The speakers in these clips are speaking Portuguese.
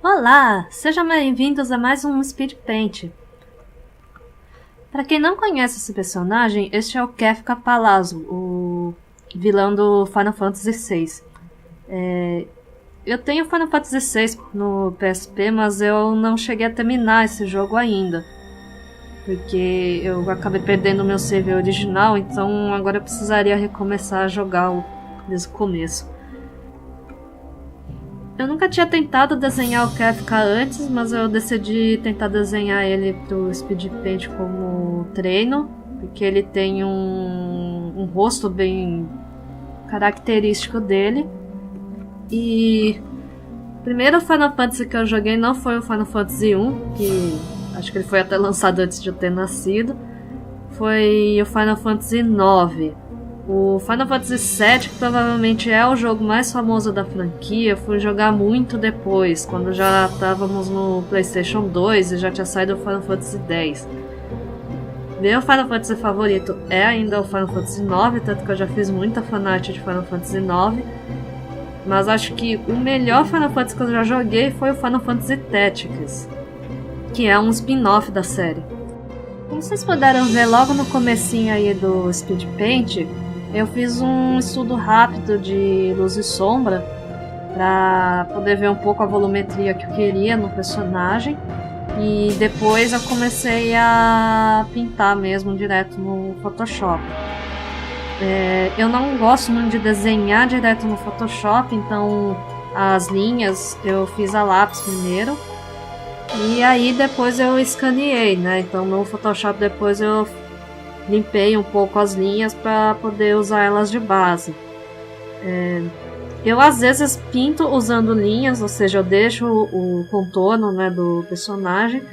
Olá, sejam bem-vindos a mais um Speed Paint. Para quem não conhece esse personagem, este é o Kefka Palazzo, o vilão do Final Fantasy VI. Eu tenho Final Fantasy VI no PSP, mas eu não cheguei a terminar esse jogo ainda, porque eu acabei perdendo o meu save original, então agora eu precisaria recomeçar a jogá-lo desde o começo. Eu nunca tinha tentado desenhar o Kefka antes, mas eu decidi tentar desenhar ele pro Speed Paint como treino, porque ele tem um rosto bem característico dele. E o primeiro Final Fantasy que eu joguei não foi o Final Fantasy I, que acho que ele foi até lançado antes de eu ter nascido, foi o Final Fantasy IX. O Final Fantasy VII, que provavelmente é o jogo mais famoso da franquia, fui jogar muito depois, quando já estávamos no PlayStation 2 e já tinha saído o Final Fantasy X. Meu Final Fantasy favorito é ainda o Final Fantasy IX, tanto que eu já fiz muita fanart de Final Fantasy IX. Mas acho que o melhor Final Fantasy que eu já joguei foi o Final Fantasy Tactics, que é um spin-off da série. Como vocês puderam ver logo no comecinho aí do Speed Paint, eu fiz um estudo rápido de luz e sombra para poder ver um pouco a volumetria que eu queria no personagem, e depois eu comecei a pintar mesmo direto no Photoshop. Eu não gosto muito de desenhar direto no Photoshop, então as linhas eu fiz a lápis primeiro e aí depois eu escaneei, né? Então no Photoshop depois eu limpei um pouco as linhas para poder usar elas de base. Eu às vezes pinto usando linhas, ou seja, eu deixo o contorno, né, do personagem,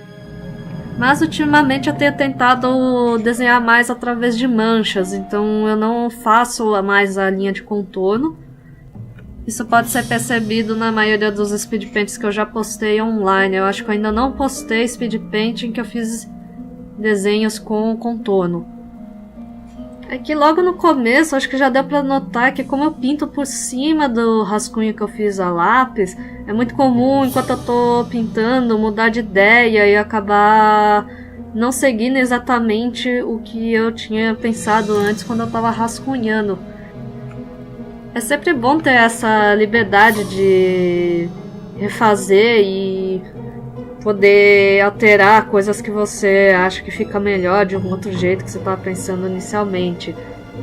mas ultimamente eu tenho tentado desenhar mais através de manchas, então eu não faço mais a linha de contorno. Isso pode ser percebido na maioria dos speed paints que eu já postei online. Eu acho que eu ainda não postei speed paint em que eu fiz desenhos com contorno. É que logo no começo, acho que já deu pra notar que como eu pinto por cima do rascunho que eu fiz a lápis, é muito comum, enquanto eu tô pintando, mudar de ideia e acabar não seguindo exatamente o que eu tinha pensado antes quando eu tava rascunhando. É sempre bom ter essa liberdade de refazer e poder alterar coisas que você acha que fica melhor de um outro jeito que você estava pensando inicialmente.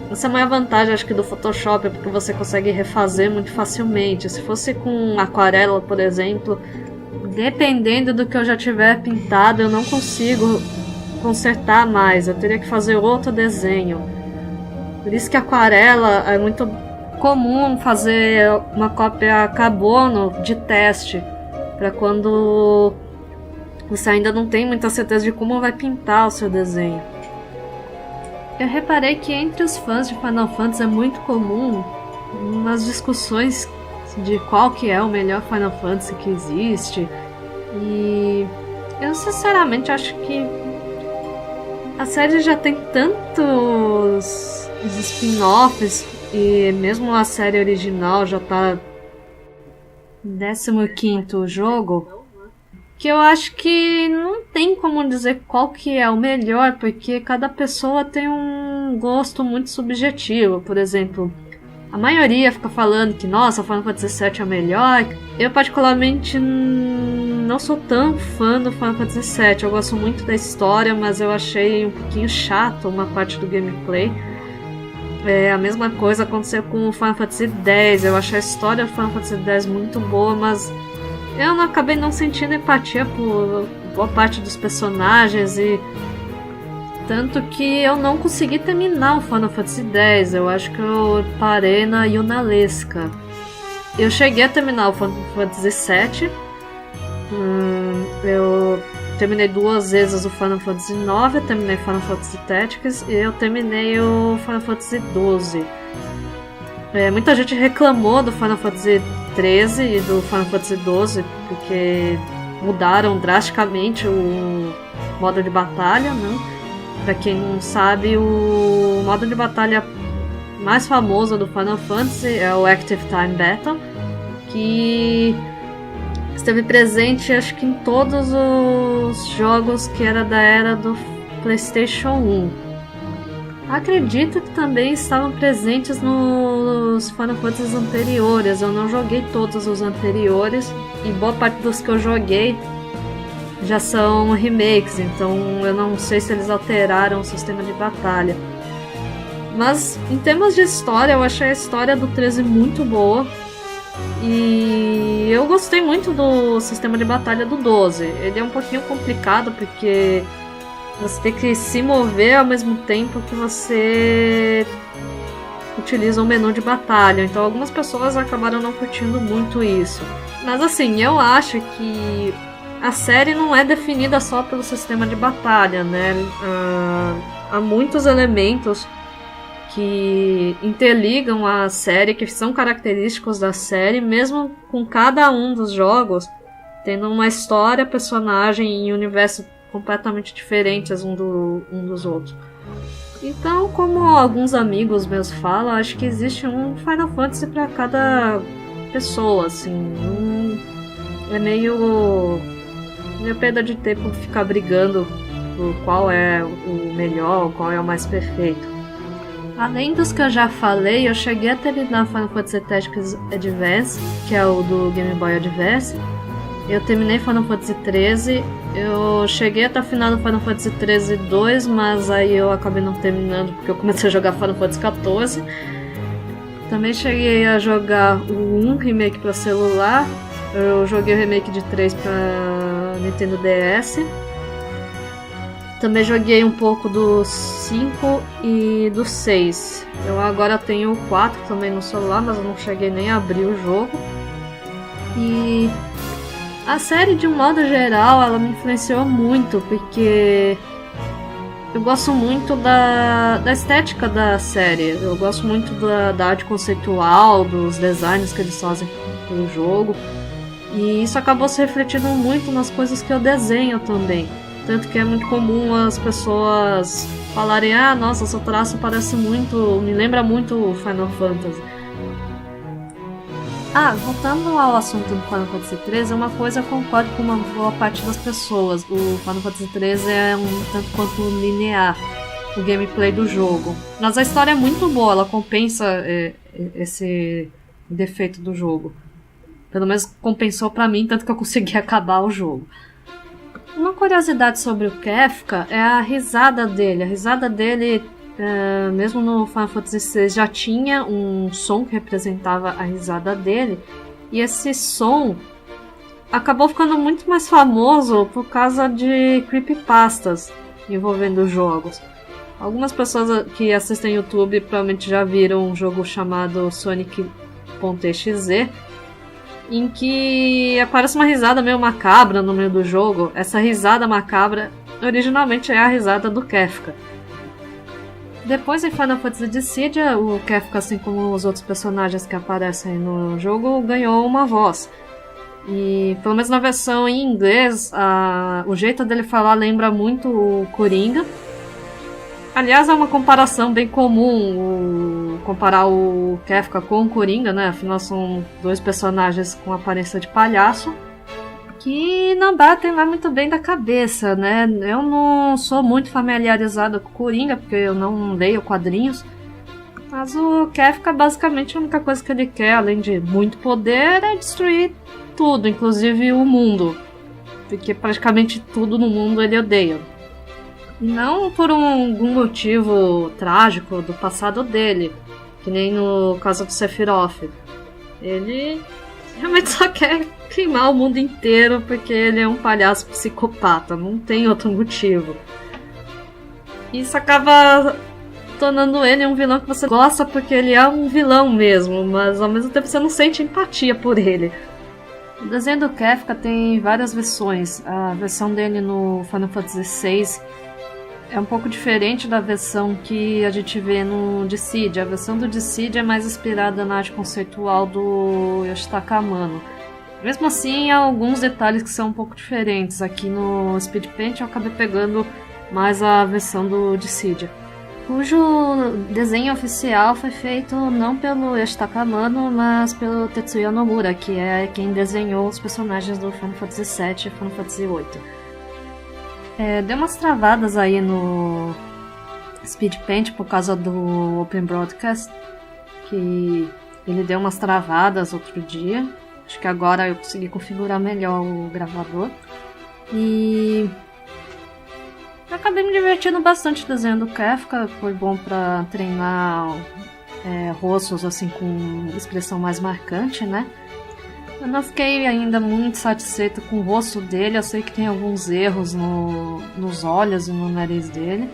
Essa é a maior vantagem, acho que, do Photoshop, é porque você consegue refazer muito facilmente. Se fosse com aquarela, por exemplo, dependendo do que eu já tiver pintado, eu não consigo consertar mais. Eu teria que fazer outro desenho. Por isso que aquarela é muito comum fazer uma cópia carbono de teste, para quando você ainda não tem muita certeza de como vai pintar o seu desenho. Eu reparei que entre os fãs de Final Fantasy é muito comum umas discussões de qual que é o melhor Final Fantasy que existe. E eu sinceramente acho que a série já tem tantos spin-offs, e mesmo a série original já tá 15º jogo, que eu acho que não tem como dizer qual que é o melhor, porque cada pessoa tem um gosto muito subjetivo. Por exemplo, a maioria fica falando que, nossa, Final Fantasy VII é o melhor. Eu particularmente não sou tão fã do Final Fantasy VII. Eu gosto muito da história, mas eu achei um pouquinho chato uma parte do gameplay. A mesma coisa aconteceu com o Final Fantasy X. Eu achei a história do Final Fantasy X muito boa, mas eu acabei não sentindo empatia por boa parte dos personagens, e tanto que eu não consegui terminar o Final Fantasy X. Eu acho que eu parei na Yunalesca. Eu cheguei a terminar o Final Fantasy VII. Eu terminei 2 vezes o Final Fantasy IX, eu terminei Final Fantasy Tactics e eu terminei o Final Fantasy XII. Muita gente reclamou do Final Fantasy XIII e do Final Fantasy XII, porque mudaram drasticamente o modo de batalha, né? Pra quem não sabe, o modo de batalha mais famoso do Final Fantasy é o Active Time Battle, que esteve presente acho que em todos os jogos que era da era do PlayStation 1. Acredito que também estavam presentes nos Final Fantasy anteriores. Eu não joguei todos os anteriores e boa parte dos que eu joguei já são remakes, então eu não sei se eles alteraram o sistema de batalha. Mas em termos de história, eu achei a história do 13 muito boa. E eu gostei muito do sistema de batalha do 12. Ele é um pouquinho complicado porque você tem que se mover ao mesmo tempo que você utiliza o menu de batalha. Então algumas pessoas acabaram não curtindo muito isso. Mas assim, eu acho que a série não é definida só pelo sistema de batalha, né? Há muitos elementos que interligam a série, que são característicos da série, mesmo com cada um dos jogos tendo uma história, personagem e universo completamente diferentes um dos outros. Então, como alguns amigos meus falam, acho que existe um Final Fantasy para cada pessoa, assim. É meio perda de tempo ficar brigando por qual é o melhor, qual é o mais perfeito. Além dos que eu já falei, eu cheguei a terminar Final Fantasy Tactics Advance, que é o do Game Boy Advance. Eu terminei Final Fantasy XIII, eu cheguei até o final do Final Fantasy XIII 2, mas aí eu acabei não terminando porque eu comecei a jogar Final Fantasy XIV. Também cheguei a jogar o 1 remake para celular, eu joguei o remake de 3 para Nintendo DS. Também joguei um pouco do 5 e do 6. Eu agora tenho o 4 também no celular, mas eu não cheguei nem a abrir o jogo. E a série, de um modo geral, ela me influenciou muito, porque eu gosto muito da estética da série. Eu gosto muito da arte conceitual, dos designs que eles fazem pro jogo. E isso acabou se refletindo muito nas coisas que eu desenho também. Tanto que é muito comum as pessoas falarem: ah, nossa, seu traço parece muito, me lembra muito o Final Fantasy. Voltando ao assunto do Final Fantasy XIII, uma coisa eu concordo com uma boa parte das pessoas. O Final Fantasy XIII é um tanto quanto linear, o gameplay do jogo. Mas a história é muito boa, ela compensa esse defeito do jogo. Pelo menos compensou pra mim, tanto que eu consegui acabar o jogo. Uma curiosidade sobre o Kefka é a risada dele. A risada dele, mesmo no Final Fantasy VI, já tinha um som que representava a risada dele. E esse som acabou ficando muito mais famoso por causa de creepypastas envolvendo jogos. Algumas pessoas que assistem YouTube provavelmente já viram um jogo chamado Sonic.exe, em que aparece uma risada meio macabra no meio do jogo. Essa risada macabra originalmente é a risada do Kefka. Depois, em Final Fantasy Dissidia, o Kefka, assim como os outros personagens que aparecem no jogo, ganhou uma voz. E pelo menos na versão em inglês, o jeito dele falar lembra muito o Coringa. Aliás, é uma comparação bem comum comparar o Kefka com o Coringa, né? Afinal, são dois personagens com aparência de palhaço que não batem lá muito bem da cabeça, né? Eu não sou muito familiarizada com o Coringa, porque eu não leio quadrinhos. Mas o Kefka, basicamente, a única coisa que ele quer, além de muito poder, é destruir tudo, inclusive o mundo. Porque praticamente tudo no mundo ele odeia. Não por algum motivo trágico do passado dele, que nem no caso do Sephiroth. Ele realmente só quer queimar o mundo inteiro porque ele é um palhaço psicopata, não tem outro motivo. Isso acaba tornando ele um vilão que você gosta porque ele é um vilão mesmo, mas ao mesmo tempo você não sente empatia por ele. O desenho do Kefka tem várias versões. A versão dele no Final Fantasy VI é um pouco diferente da versão que a gente vê no Dissidia. A versão do Dissidia é mais inspirada na arte conceitual do Yoshitaka Amano. Mesmo assim, há alguns detalhes que são um pouco diferentes. Aqui no Speed Paint eu acabei pegando mais a versão do Dissidia, cujo desenho oficial foi feito não pelo Yoshitaka Amano, mas pelo Tetsuya Nomura, que é quem desenhou os personagens do Final Fantasy VII e Final Fantasy VIII. Deu umas travadas aí no Speed Paint por causa do Open Broadcast, que ele deu umas travadas outro dia. Acho que agora eu consegui configurar melhor o gravador. E eu acabei me divertindo bastante desenhando Kefka. Foi bom pra treinar rostos assim com expressão mais marcante, né? Eu não fiquei ainda muito satisfeita com o rosto dele. Eu sei que tem alguns erros nos olhos e no nariz dele.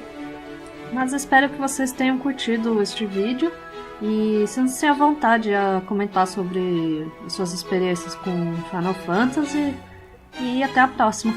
Mas espero que vocês tenham curtido este vídeo. E sinta-se à vontade a comentar sobre suas experiências com Final Fantasy. E até a próxima!